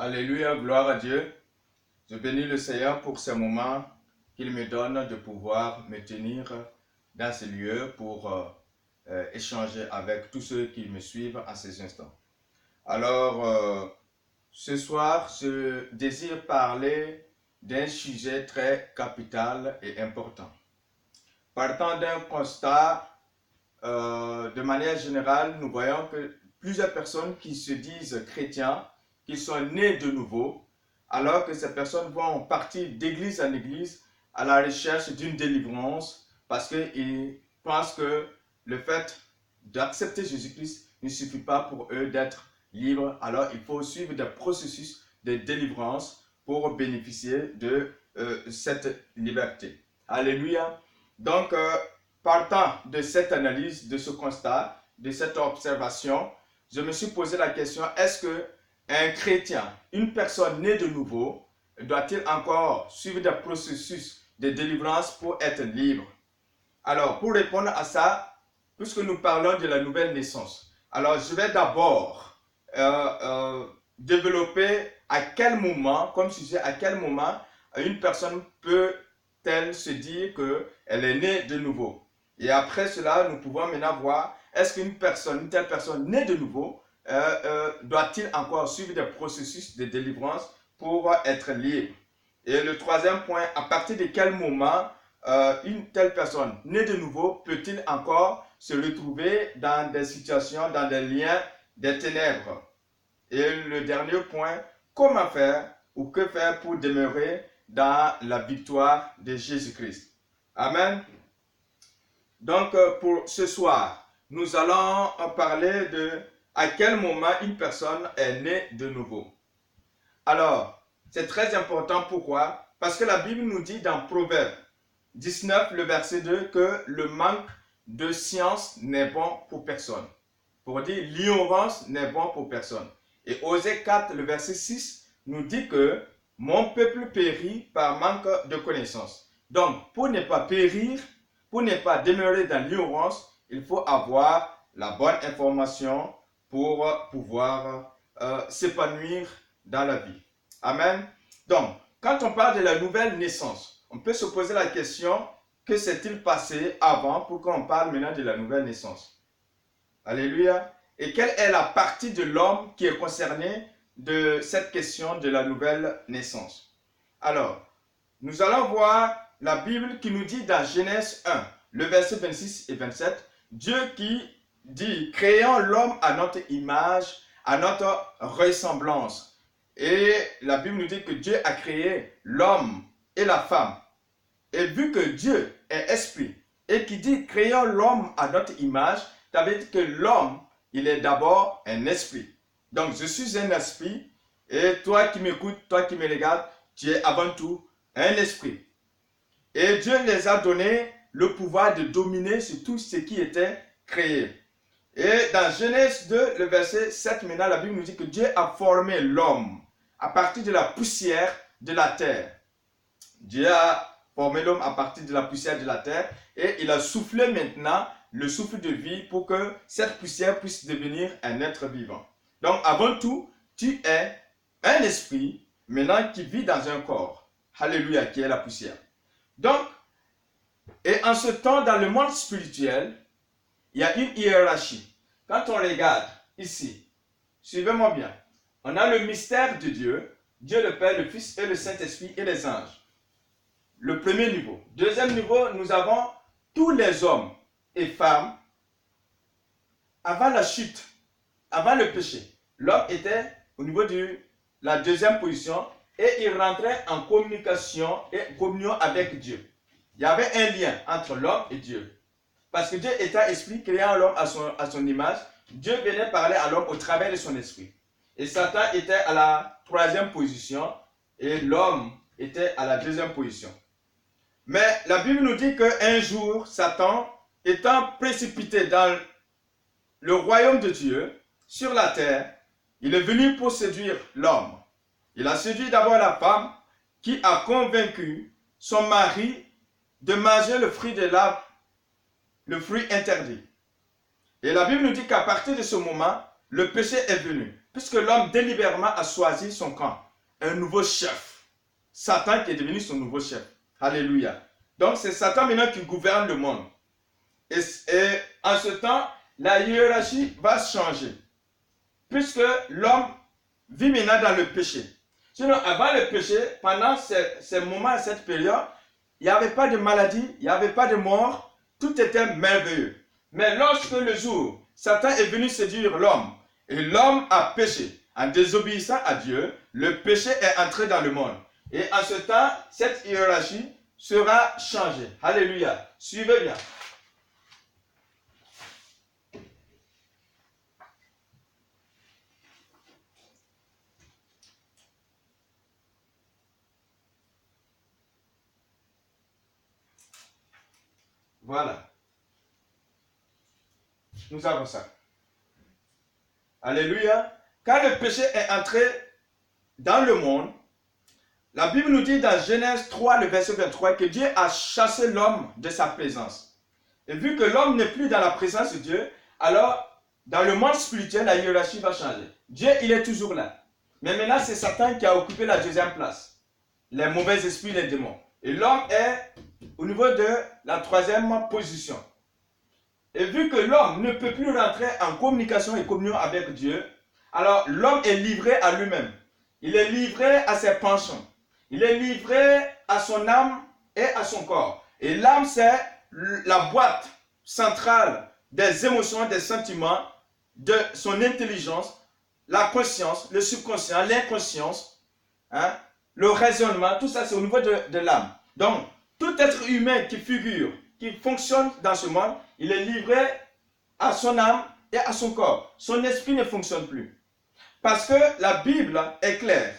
Alléluia, gloire à Dieu. Je bénis le Seigneur pour ce moment qu'il me donne de pouvoir me tenir dans ce lieu pour échanger avec tous ceux qui me suivent à ces instants. Alors, ce soir, je désire parler d'un sujet très capital et important. Partant d'un constat, de manière générale, nous voyons que plusieurs personnes qui se disent chrétiens, qui sont nés de nouveau, alors que ces personnes vont partir d'église en église à la recherche d'une délivrance parce qu'ils pensent que le fait d'accepter Jésus-Christ ne suffit pas pour eux d'être libres. Alors il faut suivre des processus de délivrance pour bénéficier de cette liberté. Alléluia. Donc, partant de cette analyse, de ce constat, de cette observation, je me suis posé la question, est-ce que un chrétien, une personne née de nouveau, doit-il encore suivre des processus de délivrance pour être libre? Alors, pour répondre à ça, puisque nous parlons de la nouvelle naissance, alors je vais d'abord développer à quel moment, comme sujet, à quel moment une personne peut-elle se dire qu'elle est née de nouveau. Et après cela, nous pouvons maintenant voir, est-ce qu'une personne, une telle personne née de nouveau, doit-il encore suivre des processus de délivrance pour être libre? Et le troisième point, à partir de quel moment une telle personne née de nouveau peut-il encore se retrouver dans des situations, dans des liens des ténèbres? Et le dernier point, comment faire ou que faire pour demeurer dans la victoire de Jésus-Christ? Amen. Donc, pour ce soir, nous allons parler de à quel moment une personne est née de nouveau. Alors, c'est très important. Pourquoi? Parce que la Bible nous dit dans Proverbe 19, le verset 2, que le manque de science n'est bon pour personne. Pour dire, l'ignorance n'est bon pour personne. Et Osée 4, le verset 6, nous dit que mon peuple périt par manque de connaissance. Donc, pour ne pas périr, pour ne pas demeurer dans l'ignorance, il faut avoir la bonne information pour pouvoir s'épanouir dans la vie. Amen. Donc, quand on parle de la nouvelle naissance, on peut se poser la question, que s'est-il passé avant pour qu'on parle maintenant de la nouvelle naissance? Alléluia. Et quelle est la partie de l'homme qui est concernée de cette question de la nouvelle naissance? Alors, nous allons voir la Bible qui nous dit dans Genèse 1, le verset 26 et 27, Dieu qui dit, créons l'homme à notre image, à notre ressemblance. Et la Bible nous dit que Dieu a créé l'homme et la femme. Et vu que Dieu est esprit, et qui dit, créons l'homme à notre image, ça veut dire que l'homme, il est d'abord un esprit. Donc, je suis un esprit, et toi qui m'écoutes, toi qui me regardes, tu es avant tout un esprit. Et Dieu les a donné le pouvoir de dominer sur tout ce qui était créé. Et dans Genèse 2, le verset 7, maintenant, la Bible nous dit que Dieu a formé l'homme à partir de la poussière de la terre. Dieu a formé l'homme à partir de la poussière de la terre et il a soufflé maintenant le souffle de vie pour que cette poussière puisse devenir un être vivant. Donc, avant tout, tu es un esprit maintenant qui vit dans un corps. Alléluia, qui est la poussière. Donc, et en ce temps, dans le monde spirituel, il y a une hiérarchie. Quand on regarde ici, suivez-moi bien, on a le mystère de Dieu, Dieu le Père, le Fils et le Saint-Esprit et les anges. Le premier niveau. Deuxième niveau, nous avons tous les hommes et femmes avant la chute, avant le péché. L'homme était au niveau de la deuxième position et il rentrait en communication et communion avec Dieu. Il y avait un lien entre l'homme et Dieu. Parce que Dieu était esprit, créant l'homme à son image. Dieu venait parler à l'homme au travers de son esprit. Et Satan était à la troisième position et l'homme était à la deuxième position. Mais la Bible nous dit qu'un jour, Satan, étant précipité dans le royaume de Dieu, sur la terre, il est venu pour séduire l'homme. Il a séduit d'abord la femme qui a convaincu son mari de manger le fruit de l'arbre, le fruit interdit. Et la Bible nous dit qu'à partir de ce moment, le péché est venu. puisque l'homme délibérément a choisi son camp, un nouveau chef. Satan qui est devenu son nouveau chef. Alléluia. Donc c'est Satan maintenant qui gouverne le monde. Et en ce temps, la hiérarchie va changer. Puisque l'homme vit maintenant dans le péché. Sinon, avant le péché, pendant ces moments, cette période, il n'y avait pas de maladie, il n'y avait pas de mort, tout était merveilleux. Mais lorsque le jour, Satan est venu séduire l'homme, et l'homme a péché, en désobéissant à Dieu, le péché est entré dans le monde. Et en ce temps, cette hiérarchie sera changée. Alléluia. Suivez bien. Voilà. Nous avons ça. Alléluia. Quand le péché est entré dans le monde, la Bible nous dit dans Genèse 3, le verset 23, que Dieu a chassé l'homme de sa présence. Et vu que l'homme n'est plus dans la présence de Dieu, alors dans le monde spirituel, la hiérarchie va changer. Dieu, il est toujours là. Mais maintenant, c'est Satan qui a occupé la deuxième place. Les mauvais esprits, les démons. Et l'homme est au niveau de la troisième position. Et vu que l'homme ne peut plus rentrer en communication et communion avec Dieu, alors l'homme est livré à lui-même. Il est livré à ses penchants. Il est livré à son âme et à son corps. Et l'âme, c'est la boîte centrale des émotions, des sentiments, de son intelligence, la conscience, le subconscient, l'inconscience, hein, le raisonnement, tout ça c'est au niveau de l'âme. Donc, tout être humain qui figure, qui fonctionne dans ce monde, il est livré à son âme et à son corps. Son esprit ne fonctionne plus. Parce que la Bible est claire.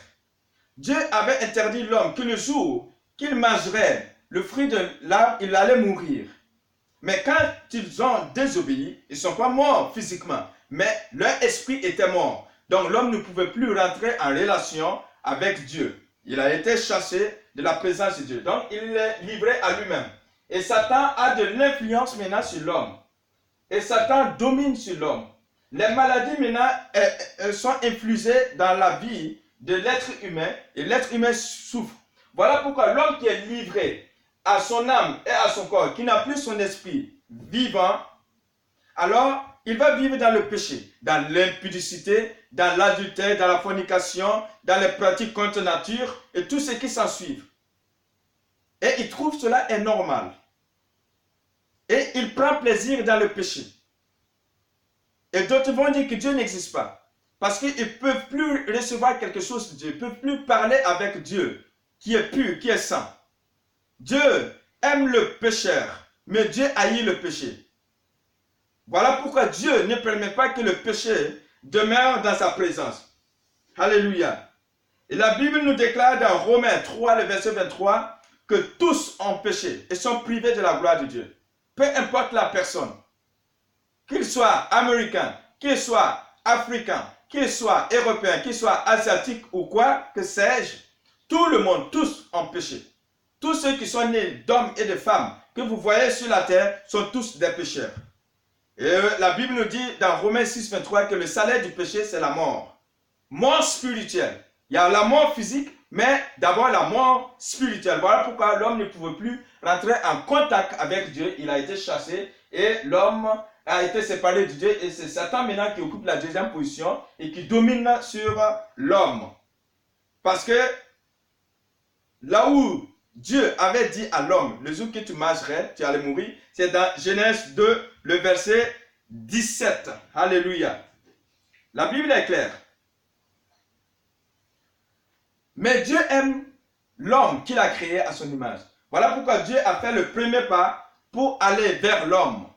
Dieu avait interdit l'homme que le jour qu'il mangerait le fruit de l'arbre, il allait mourir. Mais quand ils ont désobéi, ils ne sont pas morts physiquement, mais leur esprit était mort. Donc l'homme ne pouvait plus rentrer en relation avec Dieu. Il a été chassé de la présence de Dieu. Donc il est livré à lui-même. Et Satan a de l'influence maintenant sur l'homme. Et Satan domine sur l'homme. Les maladies maintenant sont infusées dans la vie de l'être humain et l'être humain souffre. Voilà pourquoi l'homme qui est livré à son âme et à son corps, qui n'a plus son esprit vivant, alors il va vivre dans le péché, dans l'impudicité, dans l'adultère, dans la fornication, dans les pratiques contre nature et tout ce qui s'ensuit. Et il trouve cela est normal. Et il prend plaisir dans le péché. Et d'autres vont dire que Dieu n'existe pas. Parce qu'ils ne peuvent plus recevoir quelque chose de Dieu. Ils ne peuvent plus parler avec Dieu, qui est pur, qui est saint. Dieu aime le pécheur, mais Dieu haït le péché. Voilà pourquoi Dieu ne permet pas que le péché demeure dans sa présence. Alléluia. Et la Bible nous déclare dans Romains 3, le verset 23, que tous ont péché et sont privés de la gloire de Dieu. Peu importe la personne, qu'il soit américain, qu'il soit africain, qu'il soit européen, qu'il soit asiatique ou quoi que sais-je, tout le monde, tous ont péché. Tous ceux qui sont nés d'hommes et de femmes que vous voyez sur la terre sont tous des pécheurs. Et la Bible nous dit dans Romains 6, 23 que le salaire du péché, c'est la mort. Mort spirituelle. Il y a la mort physique, mais d'abord la mort spirituelle. Voilà pourquoi l'homme ne pouvait plus rentrer en contact avec Dieu. Il a été chassé et l'homme a été séparé de Dieu. Et c'est Satan maintenant qui occupe la deuxième position et qui domine sur l'homme. Parce que là où Dieu avait dit à l'homme, le jour que tu marcherais, tu allais mourir, c'est dans Genèse 2, le verset 17. Alléluia. La Bible est claire. Mais Dieu aime l'homme qu'il a créé à son image. Voilà pourquoi Dieu a fait le premier pas pour aller vers l'homme.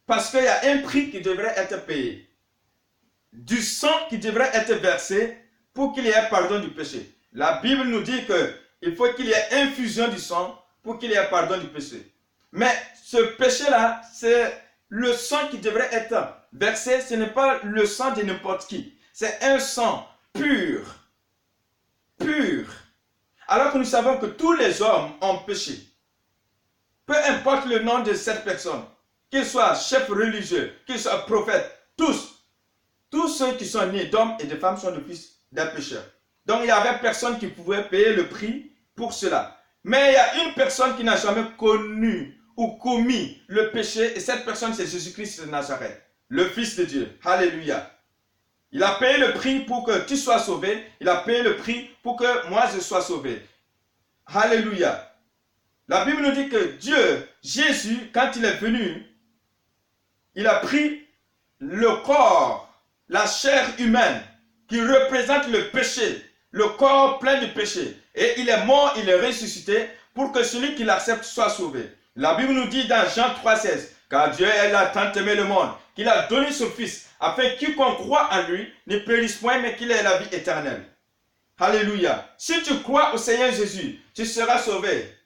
Parce qu'il y a un prix qui devrait être payé. Du sang qui devrait être versé pour qu'il y ait pardon du péché. La Bible nous dit qu'il faut qu'il y ait infusion du sang pour qu'il y ait pardon du péché. Mais ce péché-là, c'est le sang qui devrait être versé. Ce n'est pas le sang de n'importe qui. C'est un sang pur. Pur. Alors que nous savons que tous les hommes ont péché. Peu importe le nom de cette personne, qu'il soit chef religieux, qu'il soit prophète, tous tous ceux qui sont nés d'hommes et de femmes sont le fils d'un pécheur. Donc il n'y avait personne qui pouvait payer le prix pour cela. Mais il y a une personne qui n'a jamais connu ou commis le péché, et cette personne c'est Jésus-Christ de Nazareth, le Fils de Dieu. Alléluia. Il a payé le prix pour que tu sois sauvé. Il a payé le prix pour que moi je sois sauvé. Alléluia. La Bible nous dit que Dieu, Jésus, quand il est venu, il a pris le corps, la chair humaine qui représente le péché, le corps plein de péché. Et il est mort, il est ressuscité pour que celui qui l'accepte soit sauvé. La Bible nous dit dans Jean 3,16, car Dieu a tant aimé le monde, qu'il a donné son Fils, afin que quiconque croit en lui ne périsse point, mais qu'il ait la vie éternelle. Alléluia. Si tu crois au Seigneur Jésus, tu seras sauvé.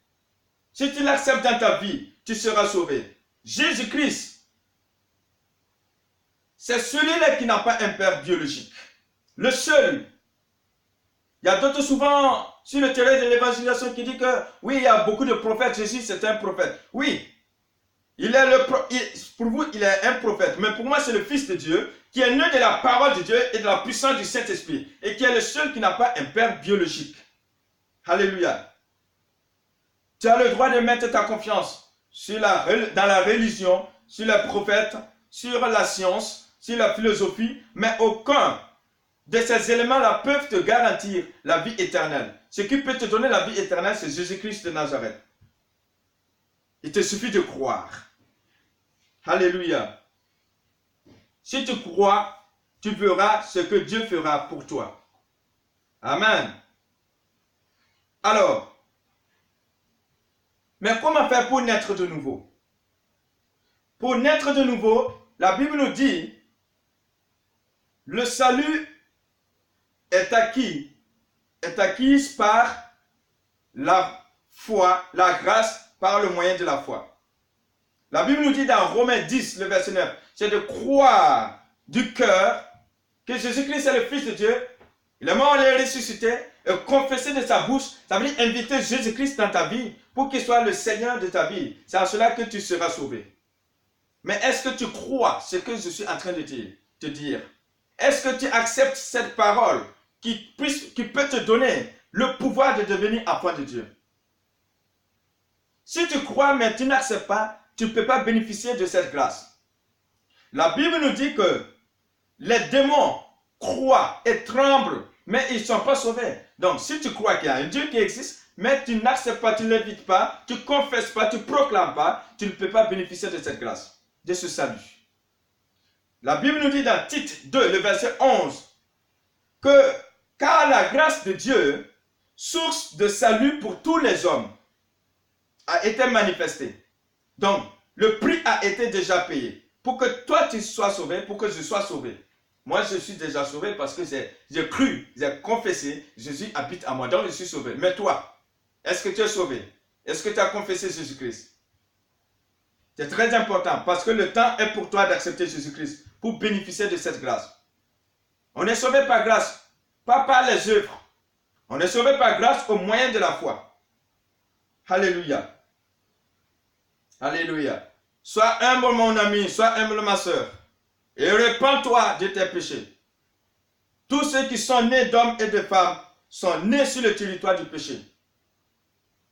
Si tu l'acceptes dans ta vie, tu seras sauvé. Jésus-Christ, c'est celui-là qui n'a pas un père biologique. Le seul. Il y a d'autres souvent sur le terrain de l'évangélisation qui disent que oui, il y a beaucoup de prophètes. Jésus, c'est un prophète. Oui, pour vous, il est un prophète. Mais pour moi, c'est le Fils de Dieu qui est né de la parole de Dieu et de la puissance du Saint-Esprit. Et qui est le seul qui n'a pas un père biologique. Alléluia. Tu as le droit de mettre ta confiance dans la religion, sur les prophètes, sur la science, sur la philosophie, mais aucun de ces éléments-là peuvent te garantir la vie éternelle. Ce qui peut te donner la vie éternelle, c'est Jésus-Christ de Nazareth. Il te suffit de croire. Alléluia. Si tu crois, tu verras ce que Dieu fera pour toi. Amen. Alors, mais comment faire pour naître de nouveau? Pour naître de nouveau, la Bible nous dit, le salut est acquis par la foi, la grâce, par le moyen de la foi. La Bible nous dit dans Romains 10, le verset 9, c'est de croire du cœur que Jésus-Christ est le Fils de Dieu, il est mort, il est ressuscité, et confesser de sa bouche, ça veut dire inviter Jésus-Christ dans ta vie pour qu'il soit le Seigneur de ta vie. C'est en cela que tu seras sauvé. Mais est-ce que tu crois ce que je suis en train de te dire? Est-ce que tu acceptes cette parole qui peut te donner le pouvoir de devenir enfant de Dieu? Si tu crois mais tu n'acceptes pas, tu ne peux pas bénéficier de cette grâce. La Bible nous dit que les démons croient et tremblent, mais ils ne sont pas sauvés. Donc si tu crois qu'il y a un Dieu qui existe, mais tu n'acceptes pas, tu ne l'invites pas, tu ne confesses pas, tu ne proclames pas, tu ne peux pas bénéficier de cette grâce, de ce salut. La Bible nous dit dans Tite 2, le verset 11, que car la grâce de Dieu, source de salut pour tous les hommes, a été manifestée. Donc, le prix a été déjà payé. Pour que toi tu sois sauvé, pour que je sois sauvé. Moi, je suis déjà sauvé parce que j'ai cru, j'ai confessé, Jésus habite en moi. Donc, je suis sauvé. Mais toi, est-ce que tu es sauvé? Est-ce que tu as confessé Jésus-Christ? C'est très important parce que le temps est pour toi d'accepter Jésus-Christ pour bénéficier de cette grâce. On est sauvé par grâce, pas par les œuvres. On est sauvé par grâce au moyen de la foi. Alléluia. Alléluia. Sois humble mon ami, sois humble ma soeur. Et répands-toi de tes péchés. Tous ceux qui sont nés d'hommes et de femmes sont nés sur le territoire du péché.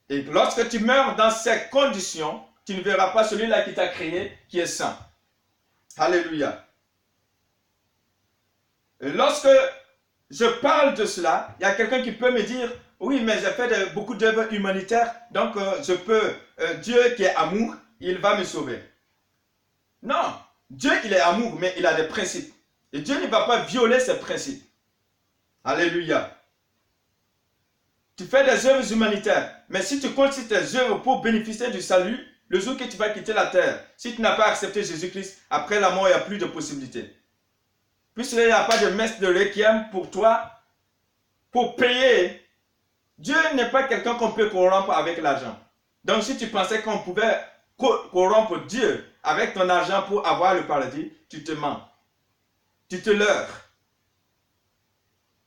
Et lorsque tu meurs dans ces conditions, tu ne verras pas celui-là qui t'a créé, qui est saint. Alléluia. Et lorsque je parle de cela, il y a quelqu'un qui peut me dire, oui, mais j'ai fait beaucoup d'œuvres humanitaires, donc Dieu qui est amour, il va me sauver. Non, Dieu il est amour, mais il a des principes. Et Dieu ne va pas violer ses principes. Alléluia. Tu fais des œuvres humanitaires, mais si tu comptes sur tes œuvres pour bénéficier du salut, le jour que tu vas quitter la terre, si tu n'as pas accepté Jésus-Christ, après la mort, il n'y a plus de possibilité. Puisqu'il n'y a pas de messe de requiem pour toi, pour payer. Dieu n'est pas quelqu'un qu'on peut corrompre avec l'argent. Donc si tu pensais qu'on pouvait corrompre Dieu avec ton argent pour avoir le paradis, tu te mens. Tu te leurres.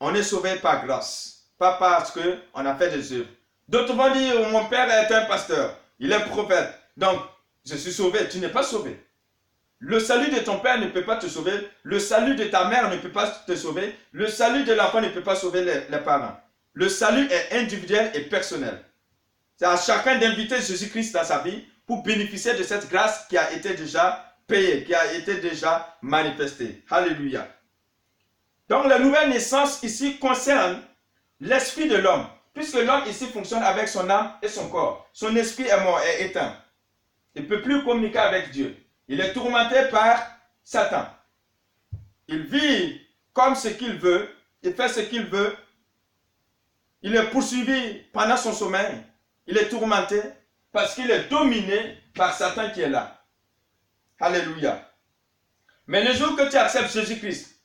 On est sauvé par grâce, pas parce qu'on a fait des œuvres. D'autres vont dire, mon père est un pasteur, il est prophète, donc je suis sauvé. Tu n'es pas sauvé. Le salut de ton père ne peut pas te sauver. Le salut de ta mère ne peut pas te sauver. Le salut de l'enfant ne peut pas sauver les parents. Le salut est individuel et personnel. C'est à chacun d'inviter Jésus-Christ dans sa vie pour bénéficier de cette grâce qui a été déjà payée, qui a été déjà manifestée. Alléluia. Donc la nouvelle naissance ici concerne l'esprit de l'homme, puisque l'homme ici fonctionne avec son âme et son corps. Son esprit est mort, est éteint. Il ne peut plus communiquer avec Dieu. Il est tourmenté par Satan. Il vit comme ce qu'il veut, il fait ce qu'il veut. Il est poursuivi pendant son sommeil. Il est tourmenté parce qu'il est dominé par Satan qui est là. Alléluia. Mais le jour que tu acceptes Jésus-Christ,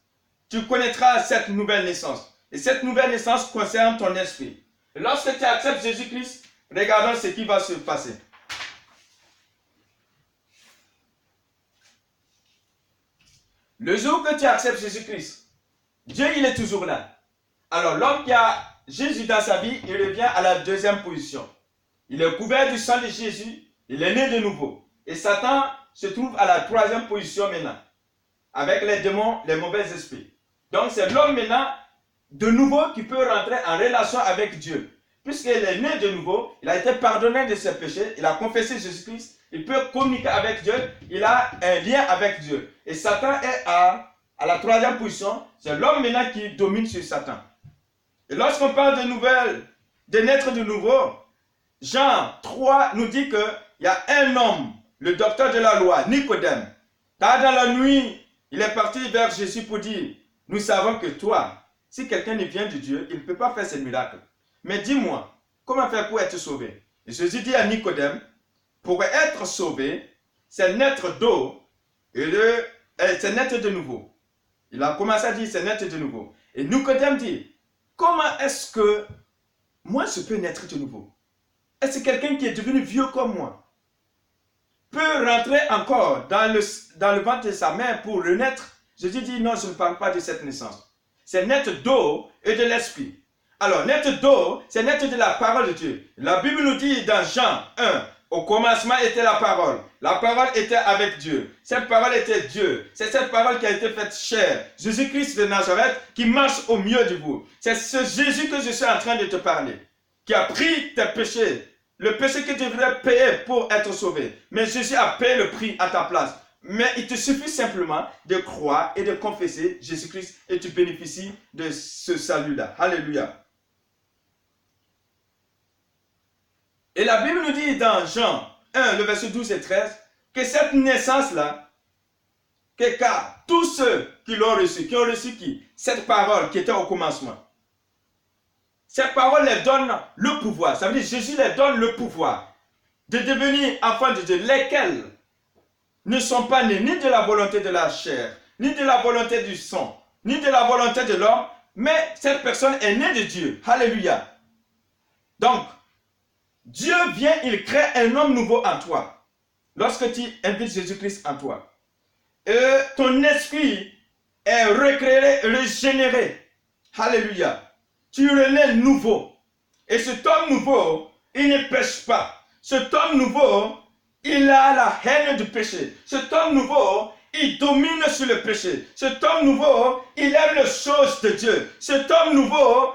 tu connaîtras cette nouvelle naissance. Et cette nouvelle naissance concerne ton esprit. Et lorsque tu acceptes Jésus-Christ, regardons ce qui va se passer. Le jour que tu acceptes Jésus-Christ, Dieu, il est toujours là. Alors, l'homme qui a Jésus dans sa vie, il revient à la deuxième position. Il est couvert du sang de Jésus, il est né de nouveau. Et Satan se trouve à la troisième position maintenant, avec les démons, les mauvais esprits. Donc, c'est l'homme maintenant, de nouveau, qui peut rentrer en relation avec Dieu. Puisqu'il est né de nouveau, il a été pardonné de ses péchés, il a confessé Jésus-Christ, il peut communiquer avec Dieu, il a un lien avec Dieu. Et Satan est à la troisième position, c'est l'homme maintenant qui domine sur Satan. Et lorsqu'on parle de nouvelles, de naître de nouveau, Jean 3 nous dit qu'il y a un homme, le docteur de la loi, Nicodème. Tard dans la nuit, il est parti vers Jésus pour dire, nous savons que toi, si quelqu'un ne vient de Dieu, il ne peut pas faire ce miracle. Mais dis-moi, comment faire pour être sauvé? Et Jésus dit à Nicodème, pour être sauvé, c'est naître d'eau et c'est naître de nouveau. Il a commencé à dire, c'est naître de nouveau. Et Nicodème dit, comment est-ce que moi je peux naître de nouveau? Est-ce que quelqu'un qui est devenu vieux comme moi peut rentrer encore dans le ventre de sa mère pour renaître? Jésus dit, non, je ne parle pas de cette naissance. C'est naître d'eau et de l'esprit. Alors, naître d'eau, c'est naître de la parole de Dieu. La Bible nous dit dans Jean 1, au commencement était la parole. La parole était avec Dieu. Cette parole était Dieu. C'est cette parole qui a été faite chair. Jésus-Christ de Nazareth qui marche au milieu de vous. C'est ce Jésus que je suis en train de te parler. Qui a pris tes péchés. Le péché que tu devrais payer pour être sauvé. Mais Jésus a payé le prix à ta place. Mais il te suffit simplement de croire et de confesser Jésus-Christ et tu bénéficies de ce salut-là. Alléluia. Et la Bible nous dit dans Jean 1, le verset 12 et 13, que cette naissance-là, que car tous ceux qui l'ont reçu, qui ont reçu qui? Cette parole qui était au commencement. Cette parole leur donne le pouvoir. Ça veut dire que Jésus leur donne le pouvoir de devenir enfants de Dieu, lesquels ne sont pas nés ni de la volonté de la chair, ni de la volonté du sang, ni de la volonté de l'homme, mais cette personne est née de Dieu. Alléluia. Donc, Dieu vient, il crée un homme nouveau en toi. Lorsque tu invites Jésus-Christ en toi. Et ton esprit est recréé, régénéré. Alléluia. Tu renais nouveau. Et cet homme nouveau, il ne pêche pas. Cet homme nouveau, il a la haine du péché. Cet homme nouveau, il domine sur le péché. Cet homme nouveau, il aime les choses de Dieu. Cet homme nouveau,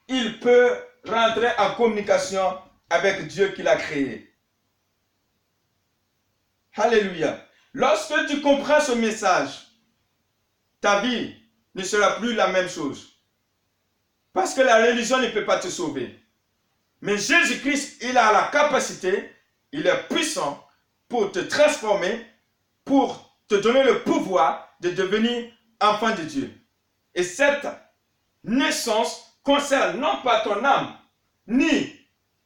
il peut rentrer en communication avec Dieu qui l'a créé. Alléluia. Lorsque tu comprends ce message, ta vie ne sera plus la même chose. Parce que la religion ne peut pas te sauver. Mais Jésus-Christ, il a la capacité, il est puissant pour te transformer, pour te donner le pouvoir de devenir enfant de Dieu. Et cette naissance concerne non pas ton âme, ni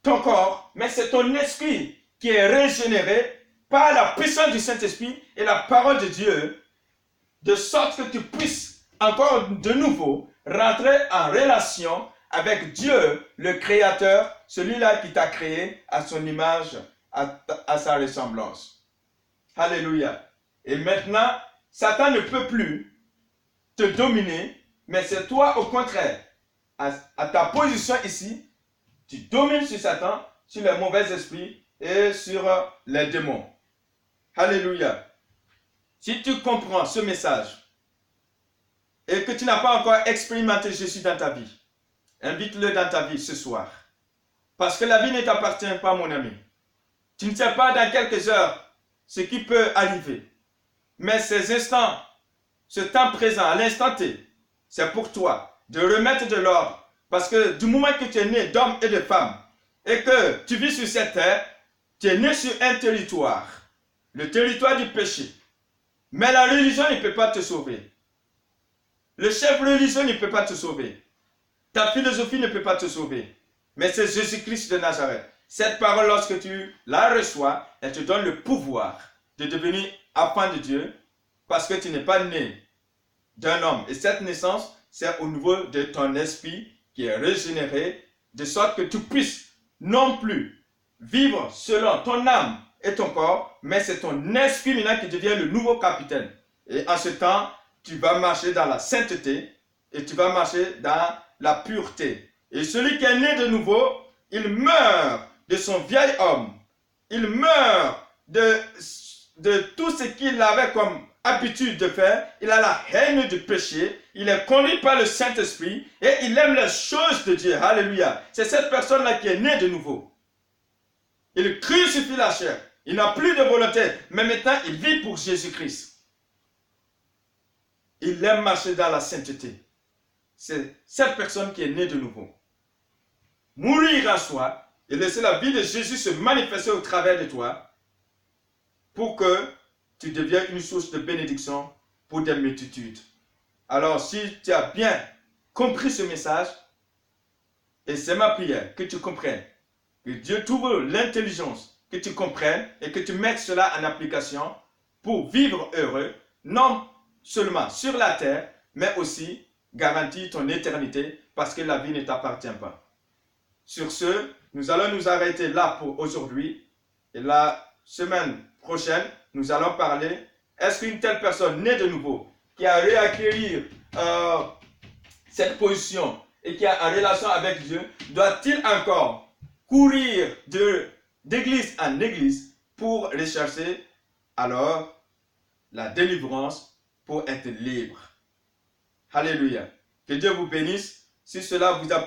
ton corps, mais c'est ton esprit qui est régénéré par la puissance du Saint-Esprit et la parole de Dieu, de sorte que tu puisses encore de nouveau rentrer en relation avec Dieu, le Créateur, celui-là qui t'a créé à son image, à sa ressemblance. Alléluia. Et maintenant, Satan ne peut plus te dominer, mais c'est toi au contraire, à ta position ici, tu domines sur Satan, sur les mauvais esprits et sur les démons. Alléluia. Si tu comprends ce message et que tu n'as pas encore expérimenté Jésus dans ta vie, invite-le dans ta vie ce soir. Parce que la vie ne t'appartient pas, mon ami. Tu ne sais pas dans quelques heures ce qui peut arriver. Mais ces instants, ce temps présent, à l'instant T, c'est pour toi de remettre de l'ordre. Parce que du moment que tu es né d'homme et de femme et que tu vis sur cette terre, tu es né sur un territoire, le territoire du péché. Mais la religion ne peut pas te sauver. Le chef religieux ne peut pas te sauver. Ta philosophie ne peut pas te sauver. Mais c'est Jésus-Christ de Nazareth. Cette parole, lorsque tu la reçois, elle te donne le pouvoir de devenir enfant de Dieu parce que tu n'es pas né d'un homme. Et cette naissance, c'est au niveau de ton esprit qui est régénéré, de sorte que tu puisses non plus vivre selon ton âme et ton corps, mais c'est ton esprit maintenant qui devient le nouveau capitaine. Et en ce temps, tu vas marcher dans la sainteté et tu vas marcher dans la pureté. Et celui qui est né de nouveau, il meurt de son vieil homme. Il meurt de tout ce qu'il avait comme habitude de faire. Il a la haine du péché. Il est conduit par le Saint-Esprit et il aime les choses de Dieu. Alléluia. C'est cette personne-là qui est née de nouveau. Il crucifie la chair. Il n'a plus de volonté. Mais maintenant, il vit pour Jésus-Christ. Il aime marcher dans la sainteté. C'est cette personne qui est née de nouveau. Mourir en soi et laisser la vie de Jésus se manifester au travers de toi pour que tu deviennes une source de bénédiction pour des multitudes. Alors, si tu as bien compris ce message, et c'est ma prière que tu comprennes, que Dieu t'ouvre l'intelligence, que tu comprennes et que tu mettes cela en application pour vivre heureux, non seulement sur la terre, mais aussi garantir ton éternité parce que la vie ne t'appartient pas. Sur ce, nous allons nous arrêter là pour aujourd'hui. Et la semaine prochaine, nous allons parler, est-ce qu'une telle personne née de nouveau, qui a réacquérir cette position et qui est en relation avec Dieu, doit-il encore courir d'église en église pour rechercher alors la délivrance pour être libre? Alléluia. Que Dieu vous bénisse. Si cela vous a